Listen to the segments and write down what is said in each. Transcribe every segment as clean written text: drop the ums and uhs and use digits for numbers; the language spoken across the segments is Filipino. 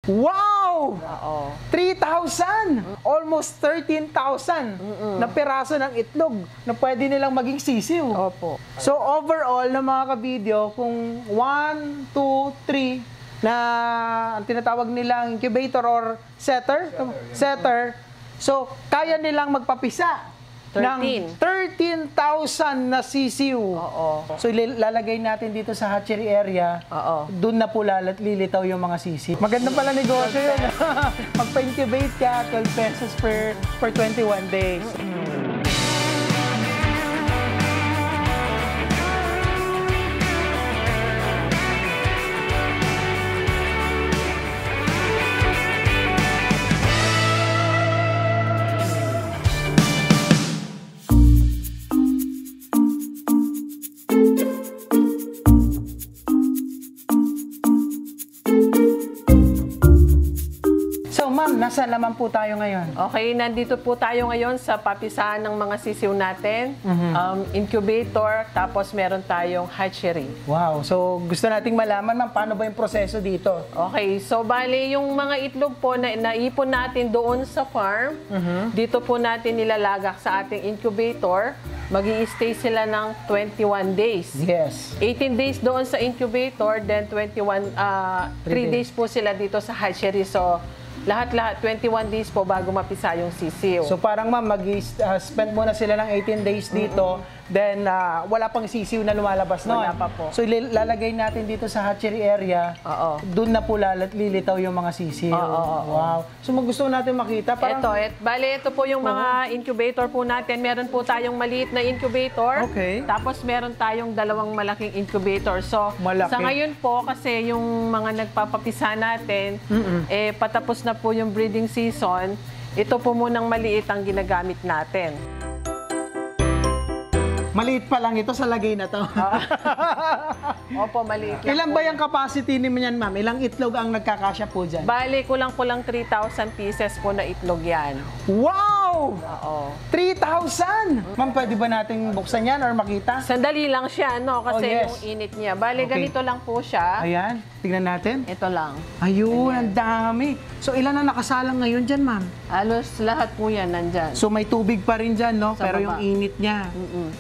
Wow! Oo. 3,000! Almost 13,000 na piraso ng itlog na pwede nilang maging sisiw. Opo. So overall, na mga kabidyo, kung 1, 2, 3 na ang tinatawag nilang incubator or setter, so kaya nilang magpapisa 13. ng 13,000 na sisiw. Oo. So ilalagay natin dito sa hatchery area. Oo. Doon na po lilitaw yung mga sisiw. Maganda pala negosyo yun. Magpa-incubate ka, 12 pesos per 21 days. Nasaan naman po tayo ngayon? Okay, nandito po tayo ngayon sa papisahan ng mga sisiw natin, incubator, tapos meron tayong hatchery. Wow, so gusto nating malaman ma'am, paano ba yung proseso dito? Okay, so bali yung mga itlog po na naipon natin doon sa farm, dito po natin nilalagak sa ating incubator. Magi-stay sila ng 21 days. Yes. 18 days doon sa incubator, then 3 days po sila dito sa hatchery. So, lahat-lahat, 21 days po bago mapisa yung sisiw. So parang ma'am, mag-spend muna sila ng 18 days dito, then wala pang sisiw na lumalabas noon. Wala pa po. So ilalagay natin dito sa hatchery area, doon na po lilitaw yung mga sisiw. Wow. So gusto natin makita. Bale, ito po yung mga incubator po natin. Meron po tayong maliit na incubator. Okay. Tapos meron tayong dalawang malaking incubator. So, Malaki. sa ngayon po, kasi yung mga nagpapapisa natin, patapos na po yung breeding season, ito po munang maliit ang ginagamit natin. Maliit pa lang ito sa lagay na to. Opo, maliit lang. Ilan ba yung capacity niyan ma'am? Ilang itlog ang nagkakasya po dyan? Bale, kulang-kulang 3,000 pieces po na itlog yan. Wow! Oo. 3,000! Ma'am, pwede ba nating buksan yan or makita? Sandali lang siya, no? Kasi yung init niya. Bale, ganito lang po siya. Ayan, tignan natin. Ito lang. Ayun, ang dami. So, ilan na nakasalang ngayon dyan, ma'am? Halos lahat po yan nandyan. So, may tubig pa rin dyan, no? Sa Pero baba. yung init niya.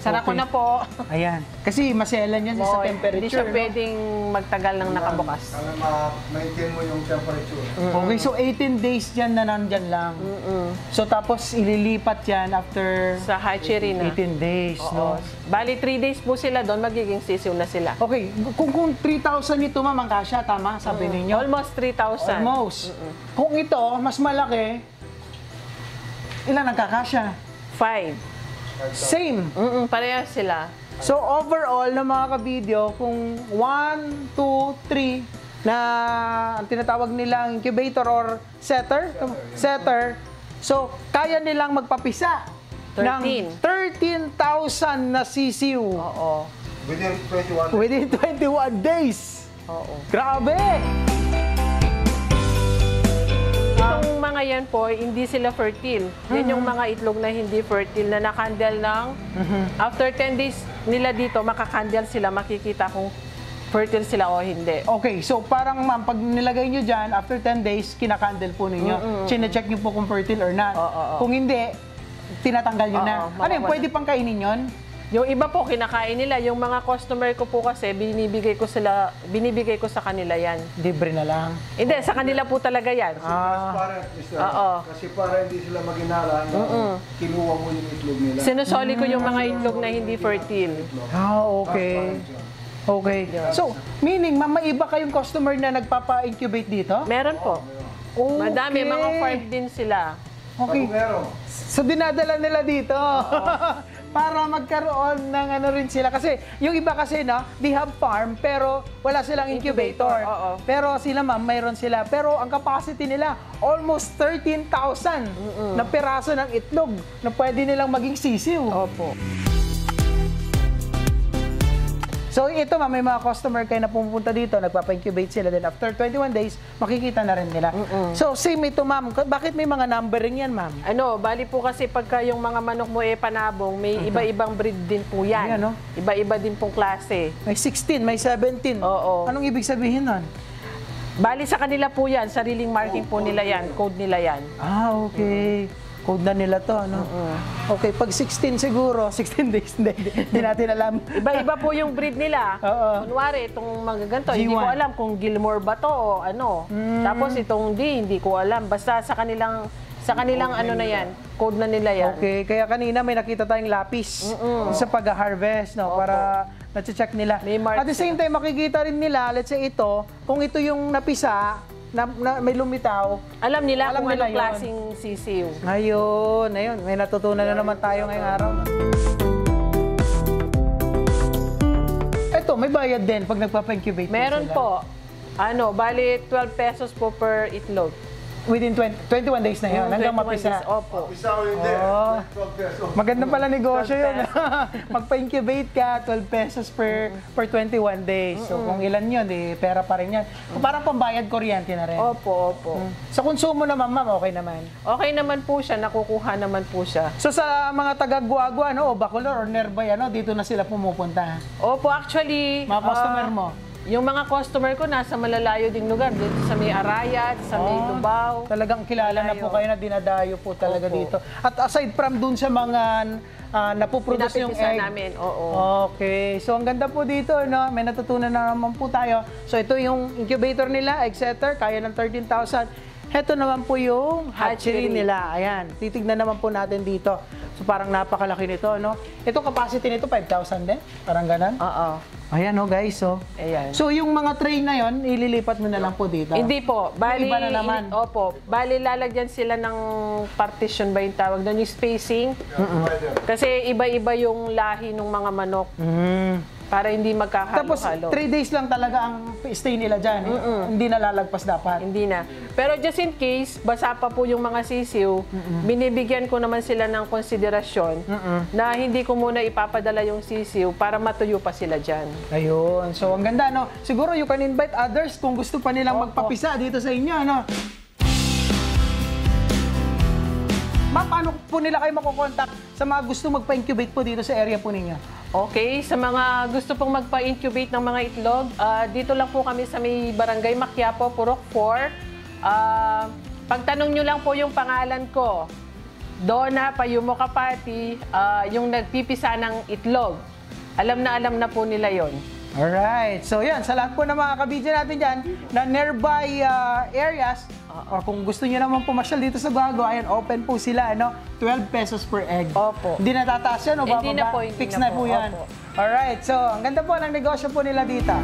Sara ko na po. Ayan. Kasi maselan yan sa temperature. Hindi siya pwedeng magtagal ng nakabukas. Para ma-maintain mo yung temperature. Okay, so 18 days dyan na nandyan lang. So, tapos ililipat yan after Sa hatchery na. 18 days, no? Bali, 3 days po sila doon, magiging sisiw na sila. Okay, kung 3,000 ito, ma'am, ang kasya, tama? Sabi ninyo? Almost 3,000. Almost. Kung ito, mas malaki, ilan ang kakasya? 5. Same. Parehas sila. So overall na mga kabidyo, kung 1, 2, 3 na ang tinatawag nilang incubator or setter, so kaya nilang magpapisa 13. ng 13,000 na sisiw. Oo. Within 21 days. Oo. Grabe! Itong mga yan po, hindi sila fertile. Yan yung mga itlog na hindi fertile na nakandel ng after 10 days nila dito, makakandel sila, makikita kung fertile sila o hindi. Okay, so parang ma'am, pag nilagay nyo dyan, after 10 days, kinakandel po ninyo. Chine-check nyo po kung fertile or not. Kung hindi, tinatanggal nyo na. Ano yun, pwede pang kainin yun? Yung iba po, kinakain nila. Yung mga customer ko po kasi, binibigay ko sa kanila yan. Libre na lang. Hindi, sa kanila po talaga yan. Transparent, Mr. Oo. Kasi para hindi sila maginala, kinuha mo yung itlog nila. Sinusoli ko yung mga itlog na hindi fertile. Okay. Okay. So, meaning, ma'am, may iba kayong customer na nagpapa-incubate dito? Meron po. Okay. Madami, mga farm din sila. Okay. So, dinadala nila dito. Para magkaroon ng ano rin sila. Kasi yung iba kasi, no, they have farm, pero wala silang incubator. Pero sila, ma'am, mayroon sila. Pero ang capacity nila, almost 13,000 na piraso ng itlog na pwede nilang maging sisiw. Opo. So ito, ma'am, may mga customer kayo na pumunta dito, nagpapa-incubate sila, then after 21 days, makikita na rin nila. So same ito, ma'am. Bakit may mga numbering yan, ma'am? Bali po kasi pagka yung mga manok mo panabong, may iba-ibang breed din po yan. Ayan, no? Iba-iba din pong klase. May 16, may 17. Oo. Anong ibig sabihin nun? Bali sa kanila po yan, sariling marking po nila yan, code nila yan. Ah, okay. Code na nila to, ano? Okay, pag 16 siguro, 16 days, hindi natin alam. Iba-iba po yung breed nila. Oo. Kunwari, itong mga ganito, hindi ko G1. alam kung Gilmore ba to o ano. Tapos itong D, hindi ko alam. Basta sa kanilang ano na yan, code na nila yan. Okay, kaya kanina may nakita tayong lapis sa pag-harvest, no? Para na-check nila. May mark At the same time, makikita rin nila, let's say ito, kung ito yung napisa, na may lumitaw, Alam nila Alam kung nila anong yun. klaseng sisiw. ayun, may natutunan na naman tayo ngayong araw. Ito, may bayad din pag nagpapa-incubate Meron sila. po. Bali 12 pesos po per itlog. Within 21 days na yun, hanggang 21 mapisa. days. Opo. Isa ko hindi. Oh. 12 pesos. Maganda pala negosyo 12 yun. Magpa-incubate ka, 12 pesos per 21 days. So kung ilan yun, pera pa rin yan. Parang pambayad kuryente na rin. Opo. Sa konsumo naman, ma'am, okay naman. Okay naman po siya, nakukuha naman po siya. So sa mga taga-Guagua, o Bacolor or Nerbay, dito na sila pumupunta. Opo, actually, Mga customer mo? yung mga customer ko nasa malalayo ding lugar, dito sa may Arayat, sa may Lubao. Talagang kilala na po kayo na dinadayo po talaga Opo. dito. At aside from dun sa mga napuproduce yung Pinapipisa egg. namin, oo. Okay. So, ang ganda po dito, no? May natutunan na naman po tayo. So, ito yung incubator nila, egg setter, kaya ng 13,000. Ito naman po yung hatchery Hatchery. nila. Ayan. Titignan naman po natin dito. So, parang napakalaki nito, no? Ito, capacity nito, 5,000 din. Parang ganun. Oo. Ayan, no, guys. So, Ayan. so yung mga tray na yon ililipat mo na lang po dito. Hindi po. Bali, Iba na naman. Opo. Bali, lalagyan sila ng partition ba yung tawag doon, yung spacing. Kasi iba-iba yung lahi ng mga manok. Para hindi Tapos, magkakalo-halo. 3 days lang talaga ang stay nila dyan. Hindi na lalagpas dapat. Hindi na. Pero just in case, basa pa po yung mga sisiw, binibigyan ko naman sila ng konsiderasyon na hindi ko muna ipapadala yung sisiw para matuyo pa sila dyan. Ayun. So, ang ganda, no? Siguro you can invite others kung gusto pa nilang magpapisa dito sa inyo, no? Ma'am, paano po nila kayo makukontak sa mga gusto magpa-incubate po dito sa area po ninyo? Okay, sa mga gusto pong magpa-incubate ng mga itlog, dito lang po kami sa may Barangay Maquiapo, Purok 4. Pagtanong nyo lang po yung pangalan ko, Donna Payumo Kapati, yung nagpipisa ng itlog. Alam na po nila yon. Alright. So, yan. Sa lahat po ng mga kabidyo natin dyan na nearby areas, or kung gusto nyo naman pumasyal dito sa Guagua, ayan, open po sila, 12 pesos per egg. Opo. Hindi na tataas yan o bababa? Hindi na po, hindi Fix na na po po. yan. Opo. Alright. So, ang ganda po ng negosyo po nila dito.